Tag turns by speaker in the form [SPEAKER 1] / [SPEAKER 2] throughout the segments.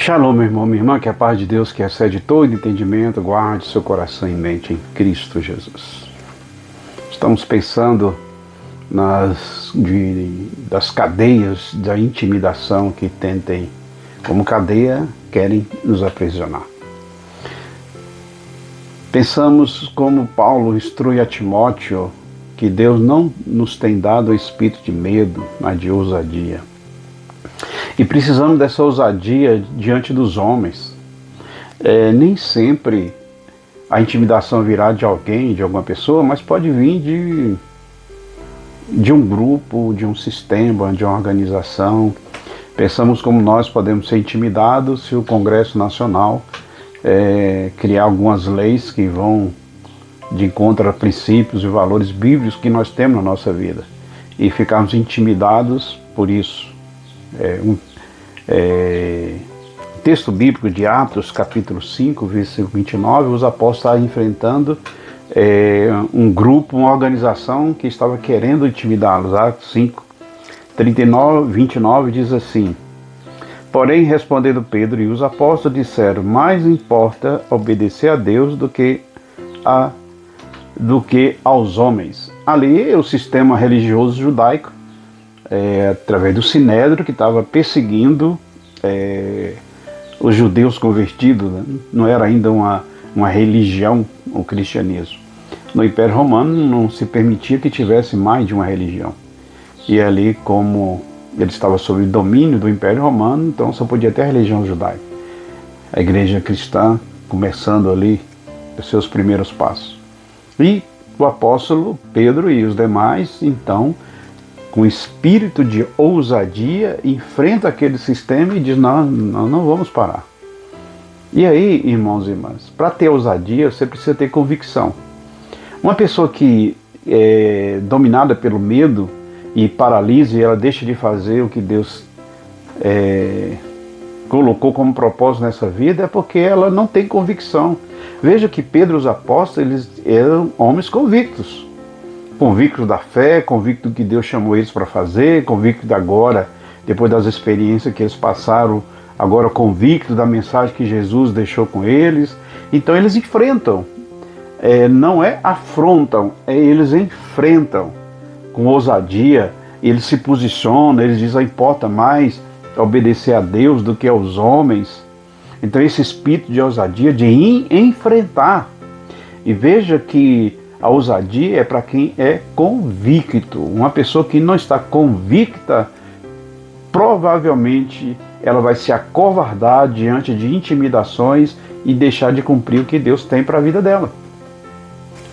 [SPEAKER 1] Shalom, meu irmão, minha irmã, que a paz de Deus, que excede todo entendimento, guarde seu coração e mente em Cristo Jesus. Estamos pensando das cadeias da intimidação que tentem, como cadeia, querem nos aprisionar. Pensamos como Paulo instrui a Timóteo que Deus não nos tem dado o espírito de medo, mas de ousadia. E precisamos dessa ousadia diante dos homens. Nem sempre a intimidação virá de alguém, de alguma pessoa, mas pode vir de um grupo, de um sistema, de uma organização. Pensamos como nós podemos ser intimidados se o Congresso Nacional criar algumas leis que vão de encontro a princípios e valores bíblicos que nós temos na nossa vida. E ficarmos intimidados por isso. Texto bíblico de Atos, capítulo 5, versículo 29, os apóstolos estavam enfrentando um grupo, uma organização que estava querendo intimidá-los. Atos 5, 39, 29 diz assim: porém, respondendo Pedro e os apóstolos disseram, mais importa obedecer a Deus do que aos homens. Ali, o sistema religioso judaico, através do Sinédrio, que estava perseguindo os judeus convertidos, né? Não era ainda uma religião, o cristianismo. No Império Romano não se permitia que tivesse mais de uma religião. E ali, como ele estava sob o domínio do Império Romano, então só podia ter a religião judaica. A igreja cristã começando ali os seus primeiros passos. E o apóstolo Pedro e os demais, então, com espírito de ousadia, enfrenta aquele sistema e diz, não vamos parar. E aí, irmãos e irmãs, para ter ousadia, você precisa ter convicção. Uma pessoa que é dominada pelo medo e paralisa, e ela deixa de fazer o que Deus colocou como propósito nessa vida, é porque ela não tem convicção. Veja que Pedro e os apóstolos, eles eram homens convictos da fé, convicto do que Deus chamou eles para fazer, convicto de agora, depois das experiências que eles passaram, agora convicto da mensagem que Jesus deixou com eles. Então eles enfrentam, não afrontam, eles enfrentam com ousadia, eles se posicionam, eles dizem, importa mais obedecer a Deus do que aos homens. Então esse espírito de ousadia, de enfrentar. E veja que a ousadia é para quem é convicto. Uma pessoa que não está convicta, provavelmente ela vai se acovardar diante de intimidações e deixar de cumprir o que Deus tem para a vida dela.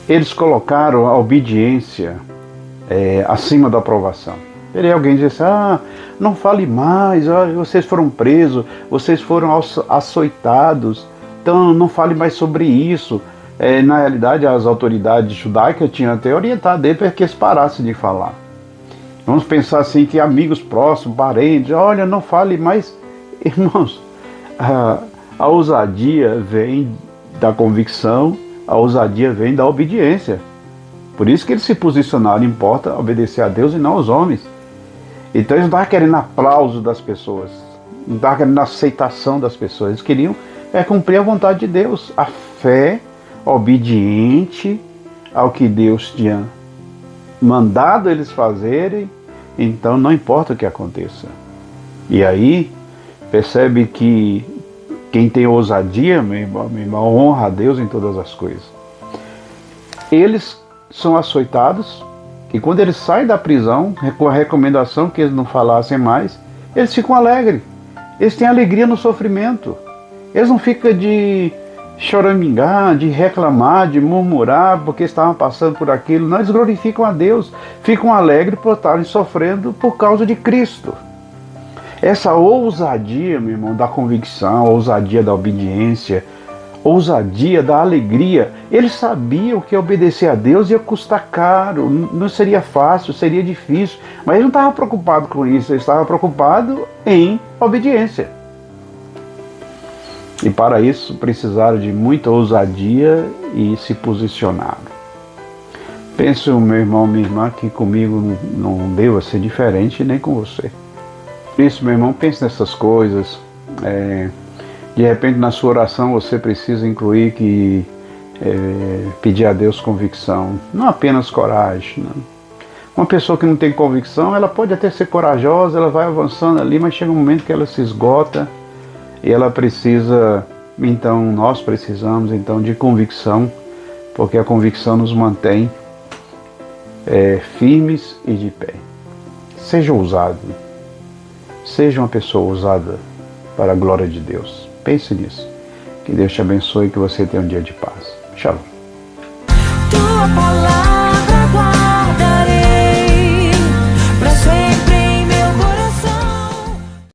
[SPEAKER 1] Eles colocaram a obediência acima da aprovação. E alguém diz assim, não fale mais, vocês foram presos, vocês foram açoitados, então não fale mais sobre isso. Na realidade, as autoridades judaicas tinham até orientado ele para que eles parassem de falar. Vamos pensar assim, que amigos próximos, parentes, olha, não fale mais. Irmãos, a ousadia vem da convicção, a ousadia vem da obediência. Por isso que eles se posicionaram, importa obedecer a Deus e não aos homens. Então eles não estavam querendo aplauso das pessoas, não estavam querendo aceitação das pessoas, eles queriam cumprir a vontade de Deus, a fé obediente ao que Deus tinha mandado eles fazerem, então não importa o que aconteça. E aí, percebe que quem tem ousadia, meu irmão, honra a Deus em todas as coisas. Eles são açoitados, e quando eles saem da prisão, com a recomendação que eles não falassem mais, eles ficam alegres. Eles têm alegria no sofrimento. Eles não ficam de choramingar, de reclamar, de murmurar porque estavam passando por aquilo. Não, eles glorificam a Deus, ficam alegres por estarem sofrendo por causa de Cristo. Essa ousadia, meu irmão, da convicção, ousadia da obediência, ousadia da alegria, eles sabiam que obedecer a Deus ia custar caro, não seria fácil, seria difícil, mas eles não estavam preocupados com isso, eles estavam preocupados em obediência. E para isso precisaram de muita ousadia e se posicionaram. Penso, meu irmão, minha irmã, que comigo não deva ser diferente nem com você. Por isso, meu irmão, pense nessas coisas. De repente na sua oração você precisa incluir que pedir a Deus convicção, não apenas coragem. Não. Uma pessoa que não tem convicção, ela pode até ser corajosa, ela vai avançando ali, mas chega um momento que ela se esgota e ela precisa, então nós precisamos então de convicção, porque a convicção nos mantém firmes e de pé. Seja ousado, seja uma pessoa ousada para a glória de Deus. Pense nisso. Que Deus te abençoe e que você tenha um dia de paz. Shalom.